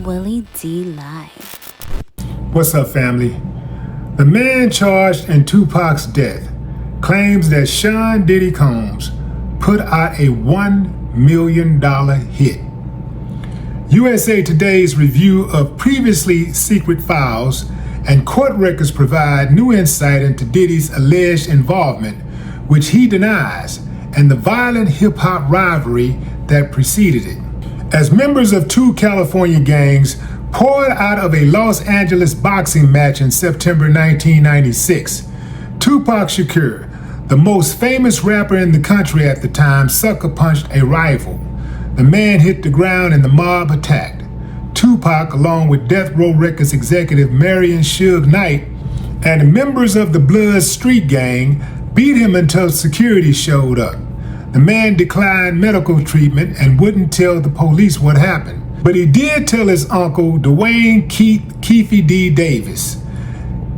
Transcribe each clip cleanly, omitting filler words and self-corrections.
Willie D Live. What's up, family? The man charged in 2Pac's death claims that Sean Diddy Combs put out a $1 million hit. USA Today's review of previously secret files and court records provide new insight into Diddy's alleged involvement, which he denies, and the violent hip-hop rivalry that preceded it. As members of two California gangs poured out of a Los Angeles boxing match in September 1996, Tupac Shakur, the most famous rapper in the country at the time, sucker punched a rival. The man hit the ground and the mob attacked. Tupac, along with Death Row Records executive Marion Suge Knight and members of the Blood Street Gang, beat him until security showed up. The man declined medical treatment and wouldn't tell the police what happened. But he did tell his uncle, Dwayne Keefe D. Davis.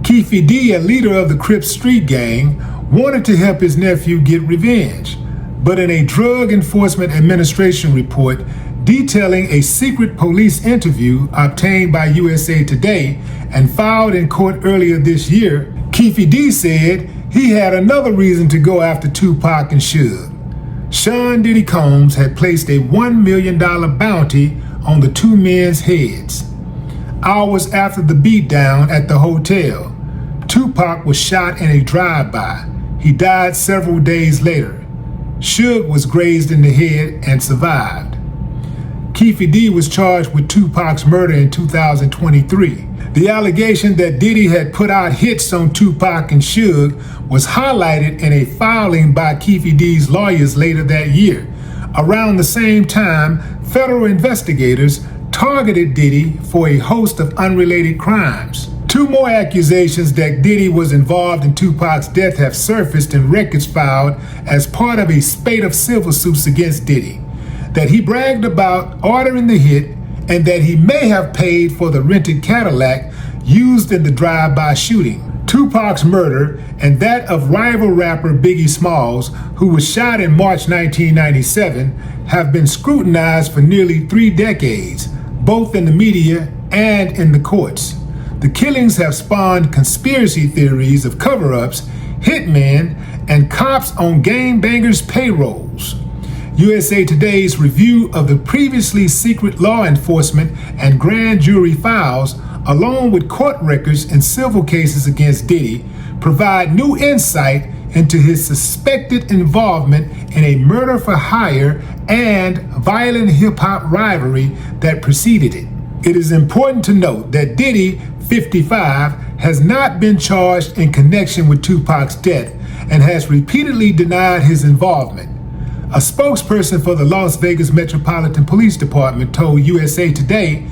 Keefe D., a leader of the Crip Street Gang, wanted to help his nephew get revenge. But in a Drug Enforcement Administration report detailing a secret police interview obtained by USA Today and filed in court earlier this year, Keefe D. said he had another reason to go after Tupac and Suge. Sean Diddy Combs had placed a $1 million bounty on the two men's heads. Hours after the beatdown at the hotel, Tupac was shot in a drive-by. He died several days later. Suge was grazed in the head and survived. Keefe D. was charged with Tupac's murder in 2023. The allegation that Diddy had put out hits on Tupac and Suge was highlighted in a filing by Keefe D's lawyers later that year. Around the same time, federal investigators targeted Diddy for a host of unrelated crimes. Two more accusations that Diddy was involved in Tupac's death have surfaced in records filed as part of a spate of civil suits against Diddy. That he bragged about ordering the hit and that he may have paid for the rented Cadillac used in the drive-by shooting. Tupac's murder and that of rival rapper Biggie Smalls, who was shot in March 1997, have been scrutinized for nearly 3 decades, both in the media and in the courts. The killings have spawned conspiracy theories of cover-ups, hitmen, and cops on gangbangers' payrolls. USA Today's review of the previously secret law enforcement and grand jury files, along with court records and civil cases against Diddy, provide new insight into his suspected involvement in a murder-for-hire and violent hip-hop rivalry that preceded it. It is important to note that Diddy, 55, has not been charged in connection with Tupac's death and has repeatedly denied his involvement. A spokesperson for the Las Vegas Metropolitan Police Department told USA Today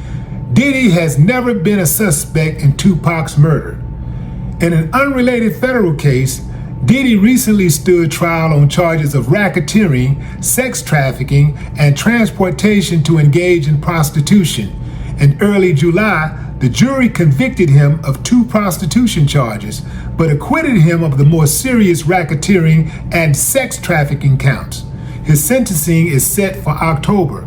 Diddy has never been a suspect in Tupac's murder. In an unrelated federal case, Diddy recently stood trial on charges of racketeering, sex trafficking, and transportation to engage in prostitution. In early July, the jury convicted him of 2 prostitution charges, but acquitted him of the more serious racketeering and sex trafficking counts. His sentencing is set for October.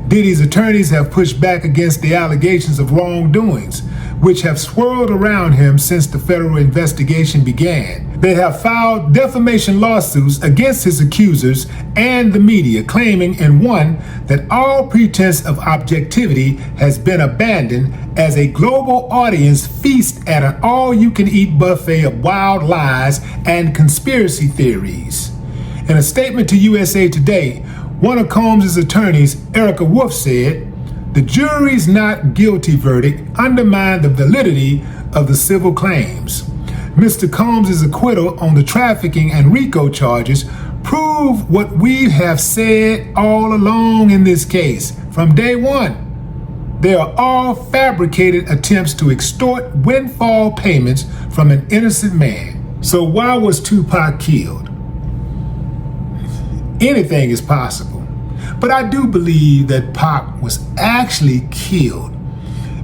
Diddy's attorneys have pushed back against the allegations of wrongdoings, which have swirled around him since the federal investigation began. They have filed defamation lawsuits against his accusers and the media, claiming in one that all pretense of objectivity has been abandoned as a global audience feasts at an all-you-can-eat buffet of wild lies and conspiracy theories. In a statement to USA Today, one of Combs' attorneys, Erica Wolf, said, "The jury's not guilty verdict undermined the validity of the civil claims. Mr. Combs' acquittal on the trafficking and RICO charges prove what we have said all along in this case, from day one. They are all fabricated attempts to extort windfall payments from an innocent man." So why was Tupac killed? Anything is possible, but I do believe that Pac was actually killed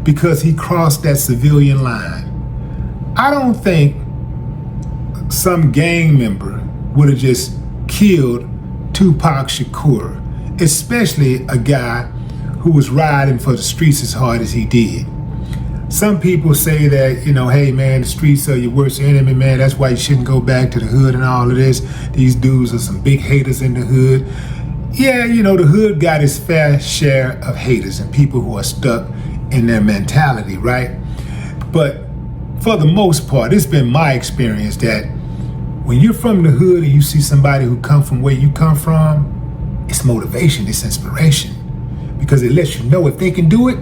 because he crossed that civilian line. I don't think some gang member would have just killed Tupac Shakur, especially a guy who was riding for the streets as hard as he did. Some people say that, hey man, the streets are your worst enemy, man. That's why you shouldn't go back to the hood and all of this. These dudes are some big haters in the hood. Yeah, the hood got its fair share of haters and people who are stuck in their mentality, right? But for the most part, it's been my experience that when you're from the hood and you see somebody who come from where you come from, it's motivation, it's inspiration. Because it lets you know if they can do it,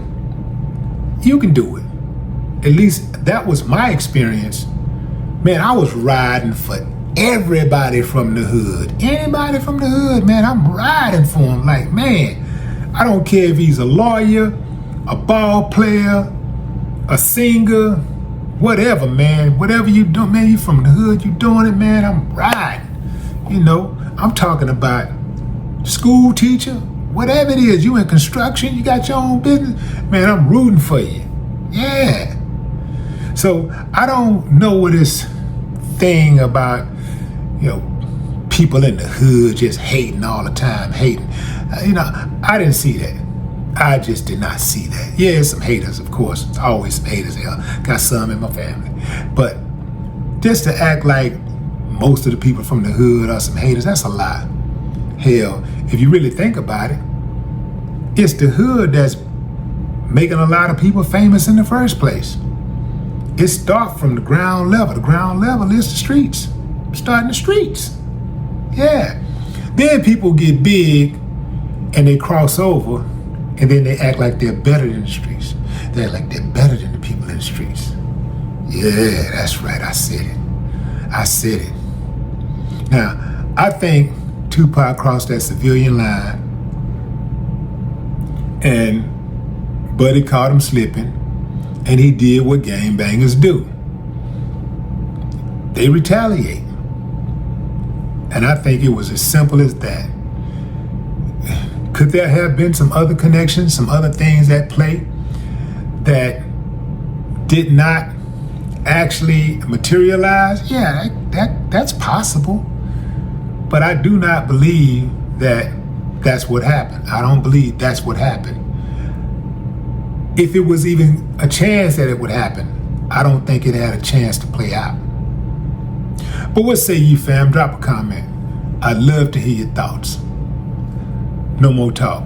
you can do it. At least that was my experience. Man, I was riding for everybody from the hood. Anybody from the hood, man, I'm riding for him. Like, man, I don't care if he's a lawyer, a ball player, a singer, whatever, man. Whatever you do, man, you from the hood, you doing it, man, I'm riding. I'm talking about school teacher, whatever it is, you in construction, you got your own business, man, I'm rooting for you. Yeah. So I don't know what this thing about, people in the hood just hating all the time, hating. I didn't see that. I just did not see that. Yeah, some haters, of course. It's always some haters here. Got some in my family. But just to act like most of the people from the hood are some haters, that's a lie. Hell, if you really think about it, it's the hood that's making a lot of people famous in the first place. It starts from the ground level. The ground level is the streets. Starting the streets. Yeah. Then people get big and they cross over and then they act like they're better than the streets. They act like they're better than the people in the streets. Yeah, that's right. I said it. Now, I think Tupac crossed that civilian line and Buddy caught him slipping. And he did what gangbangers do. They retaliate. And I think it was as simple as that. Could there have been some other connections, some other things at play that did not actually materialize? Yeah, that's possible. But I do not believe that that's what happened. I don't believe that's what happened. If it was even a chance that it would happen, I don't think it had a chance to play out. But what say you, fam? Drop a comment. I'd love to hear your thoughts. No more talk.